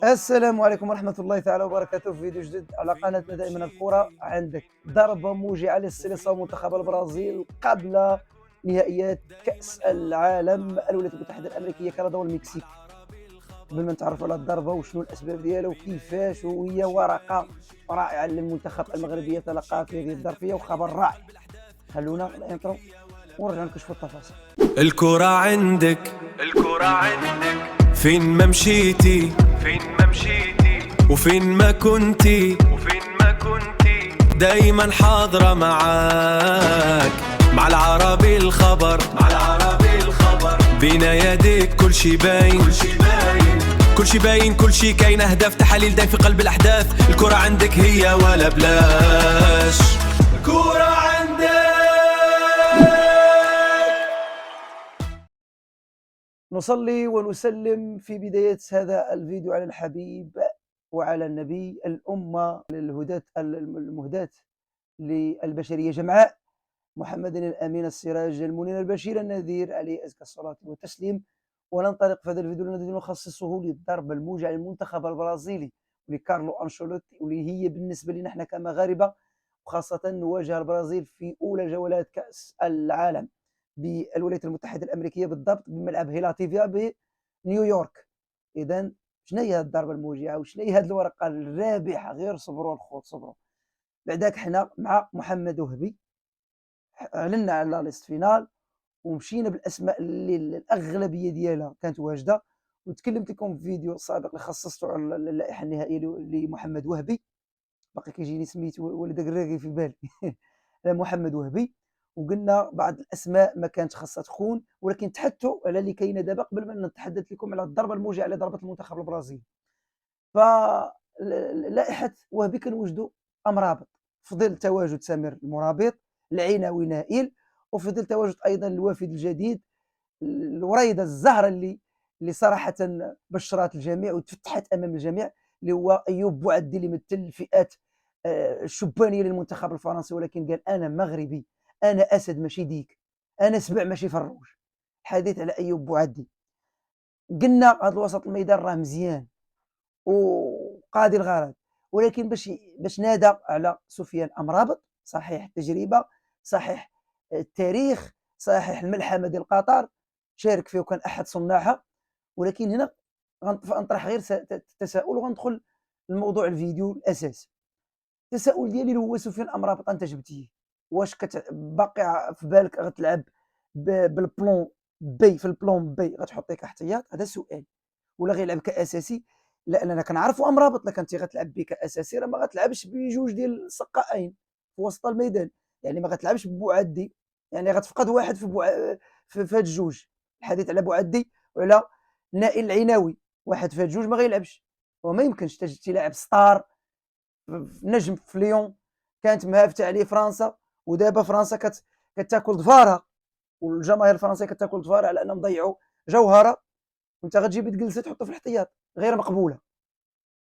السلام عليكم ورحمة الله تعالى وبركاته في فيديو جديد على قناتنا دائما الكرة. عندك ضربة موجعة للسيليساو منتخب البرازيل قبل نهائيات كأس العالم. الولايات المتحدة الأمريكية، كندا والمكسيك. قبل ما نتعرفوا على الضربة وشنو الأسباب ديالها وكيفاش، وهي ورقة رائعة للمنتخب المغربي يتلقاها في هذه الظرفية، وخبر رائع. خلونا الانترو ونرجع نكشفوا التفاصيل. الكرة عندك، الكرة عندك، فين ما مشيتي، فين ما مشيتي، وفين ما كنتي، وفين ما كنتي، دايما حاضرة معاك. مع العربي الخبر، مع العربي الخبر، بين يديك كل شي باين، كل شي باين، كل شي باين، كل شي كاين. اهداف، تحاليل دايم في قلب الاحداث. الكرة عندك هي ولا بلاش. الكرة عندك. نصلي ونسلم في بداية هذا الفيديو على الحبيب وعلى النبي الأمة المهداة للبشرية جمعاء، محمد الأمين السراج المنير البشير النذير، عليه أزكى الصلاة والتسليم. وننطلق في هذا الفيديو الذي نخصصه للضربة الموجعة للمنتخب البرازيلي ولكارلو أنشيلوتي، واللي هي بالنسبة لنا احنا كمغاربة، وخاصة نواجه البرازيل في أولى جولات كأس العالم بالولايات المتحدة الأمريكية، بالضبط بملعب هيلاتيفيا بنيويورك. إذا شنو هي هذه الضربة الموجعة وشنو هي هذه الورقة الرابحة؟ غير صبروا الخوت صبروا. بعداك حنا مع محمد وهبي اعلنا على ليست فينال ومشينا بالاسماء اللي الاغلبيه ديالها كانت واجده، وتكلمت لكم في فيديو سابق اللي خصصته على اللائحه النهائيه لمحمد وهبي. باقي كيجيني سميت ولد الراغي في بالي محمد وهبي. وقلنا بعض الاسماء ما كانت خاصها تكون، ولكن تحدثوا على اللي كاينه دابا قبل ما نتحدث لكم على الضربه الموجعه اللي ضربت المنتخب البرازيلي. فلائحه وهبي كنوجدوا امرابط، فضل تواجد سمير المرابط، العناوي نائل، وفضل تواجد ايضا الوافد الجديد الوريده الزهره اللي صراحه بشرات الجميع وتفتحت امام الجميع، اللي هو ايوب بوعدي اللي مثل الفئات الشبانيه للمنتخب الفرنسي، ولكن قال انا مغربي، انا اسد ماشي ديك، انا سبع ماشي فروج. الحديث على ايوب بوعدي. قلنا هذا الوسط الميدان راه مزيان وقاضي الغرض، ولكن باش نادى على سفيان امرابط، صحيح التجربه، صحيح التاريخ، صحيح الملحمه ديال قطر شارك فيه وكان احد صناعها، ولكن هنا غنطرح غير تساؤل وغندخل لموضوع الفيديو الاساسي. التساؤل ديالي اللي هو سفيان امرابط انت جبتيه، واش باقي في بالك غتلعب بالبلون بي؟ في البلون بي غتحطيه كاحتياط؟ هذا سؤال. ولا غيلعب كاساسي؟ لان انا كنعرفوا امرابط، لا كنتي غتلعب به كاساسي راه ما غتلعبش بجوج ديال السقائين في وسط الميدان، يعني ما غتلعبش ببوعدي، يعني غتفقد واحد في هاد الجوج. الحديث على بوعدي وعلى نائل العناوي، واحد في هاد الجوج ما غيلعبش، وما يمكنش تجي لاعب ستار نجم في ليون كانت مهافته عليه فرنسا، ودابا فرنسا كتاكل ظفارها، والجماهير الفرنسيه كتاكل ظفارها على انهم ضيعوا جوهره، وانت غتجي تجلسه تحطه في الاحتياط، غير مقبوله.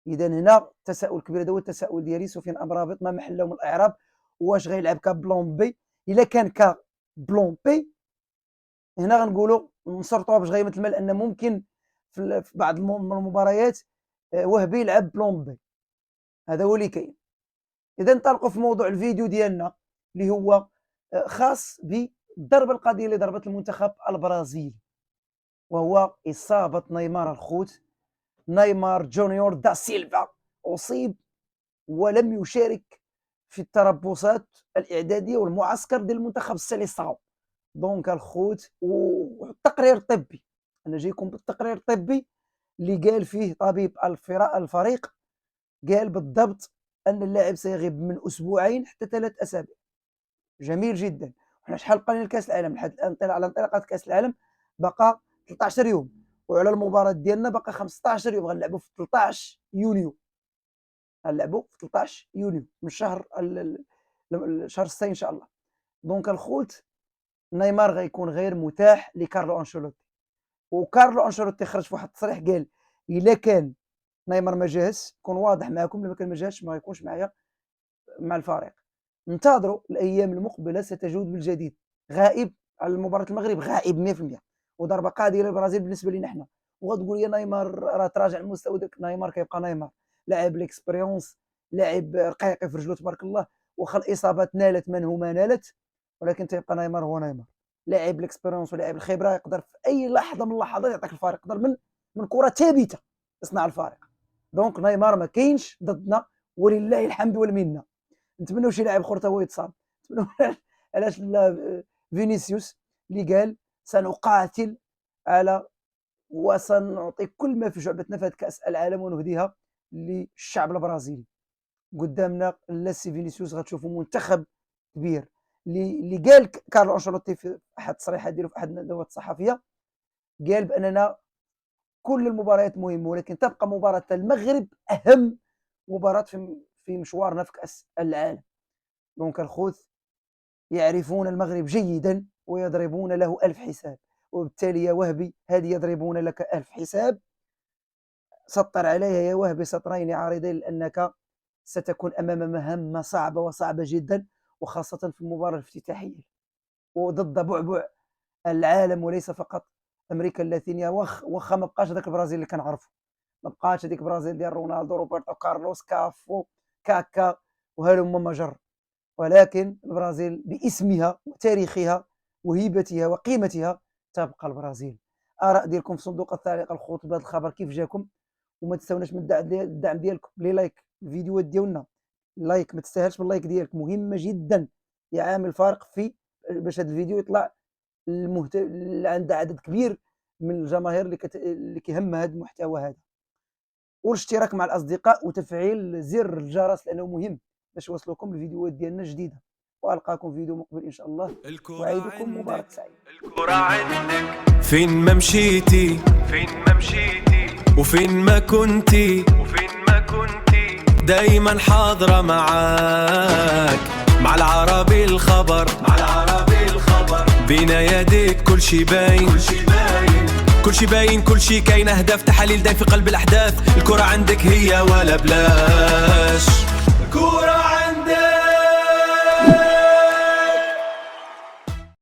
اذا هنا تساؤل كبير، هذا هو التساؤل ديالي. سفيان امرابط ما محل له من الاعراب، واش غيلعب كبلون بي؟ الا كان كبلون بي هنا غنقولوا نصرطوها باش غيمثل، لان ممكن في بعض المباريات وهبي يلعب بلون بي. هذا هو اللي كاين. اذا انطلقوا في موضوع الفيديو ديالنا اللي هو خاص بالضربه القاضيه اللي ضربت المنتخب البرازيلي، وهو اصابه نيمار الخوت. نيمار جونيور دا سيلفا اصيب ولم يشارك في التربصات الاعداديه والمعسكر ديال المنتخب السيليساو. دونك الخوت والتقرير الطبي، انا جايكم بالتقرير الطبي اللي قال فيه طبيب الفريق، قال بالضبط ان اللاعب سيغيب من اسبوعين حتى 3 اسابيع. جميل جدا. احنا شحال بقى لنا كاس العالم لحد الان؟ على انطلاقه كاس العالم بقى 13 يوم، وعلى المباراه ديالنا بقى 15 يوم. غنلعبوا في 13 يونيو، غنلعبوا في 13 يونيو من شهر شهر 6 ان شاء الله. دونك الخوت نيمار غيكون غير متاح لكارلو انشيلوتي، وكارلو انشيلوتي خرج في واحد التصريح قال الا كان نيمار ما جاهز، كون واضح معكم، لما كان ما جاهز ما غيكونش معايا مع الفريق. انتظروا الايام المقبله ستجود بالجديد. غائب على مباراه المغرب، غائب 100%، وضربه قاضيه للبرازيل بالنسبه لنا احنا، وغتقول لي نيمار راه تراجع المستوى. داك نيمار كيبقى نيمار، لاعب ليكسبيريونس، لاعب رقيقي في رجلو تبارك الله، واخا الاصابات نالت من هما نالت، ولكن تيبقى نيمار هو نيمار. لاعب ليكسبيريونس ولاعب الخبره، يقدر في اي لحظه من اللحظات يعطيك الفارق، يقدر من كره ثابته يصنع الفارق. دونك نيمار ما كاينش ضدنا ولله الحمد والمنه. نتمنوا شي لاعب اخر هو يتصاب، نتمنوا علاش لا فينيسيوس اللي قال سنقاتل على وسنعطي كل ما في جعبتنا في هذه كاس العالم ونهديها للشعب البرازيلي. قدامنا لاسي فينيسيوس غتشوفوا منتخب كبير. اللي قال كارلو انشيلوتي في احد التصريحات ديالو في احد الندوات الصحفيه، قال باننا كل المباريات مهمه، ولكن تبقى مباراه المغرب اهم مباراه في مشوارنا في كاس العالم. دونك الخوت يعرفون المغرب جيدا ويضربون له 1000 حساب، وبالتالي يا وهبي هذه يضربون لك 1000 حساب. سطر عليها يا وهبي سطرين عارضين، لأنك ستكون أمام مهمة صعبة وصعبة جدا، وخاصة في المباراة الافتتاحية وضد بعبع العالم وليس فقط أمريكا اللاتينية. واخا ما بقاش هذاك البرازيل اللي كنعرفو، ما بقاش هذيك البرازيل ديال رونالدو، روبرتو كارلوس، كافو، كاكا وهلم مجر، ولكن البرازيل باسمها وتاريخها وهيبتها وقيمتها تبقى البرازيل. آراء ديالكم في صندوق التعليق الخوت بهذا الخبر كيف جاكم؟ وما تنساوناش من الدعم ديالكم بلي لايك الفيديوهات ديالنا. اللايك ما تستاهلش باللايك ديالك، مهمه جدا، يعامل فارق في باش هذا الفيديو يطلع عند عدد كبير من الجماهير اللي كيهم هذا المحتوى هذا. والاشتراك مع الاصدقاء وتفعيل زر الجرس لانه مهم باش يوصلوكم الفيديوهات ديالنا الجديده. والقاكم فيديو مقبل ان شاء الله، وعيدكم مبارك سعيد. الكرة عندك فين ما مشيتي، فين ما مشيتي، وفين ما كنتي، وفين ما كنتي، دايما حاضرة معاك. مع العربي الخبر، مع العربي الخبر، بين يديك كل شي باين، كل شي باين، كل شي باين، كل شي كاين. اهداف، تحاليل دايم في قلب الاحداث. الكرة عندك هي ولا بلاد.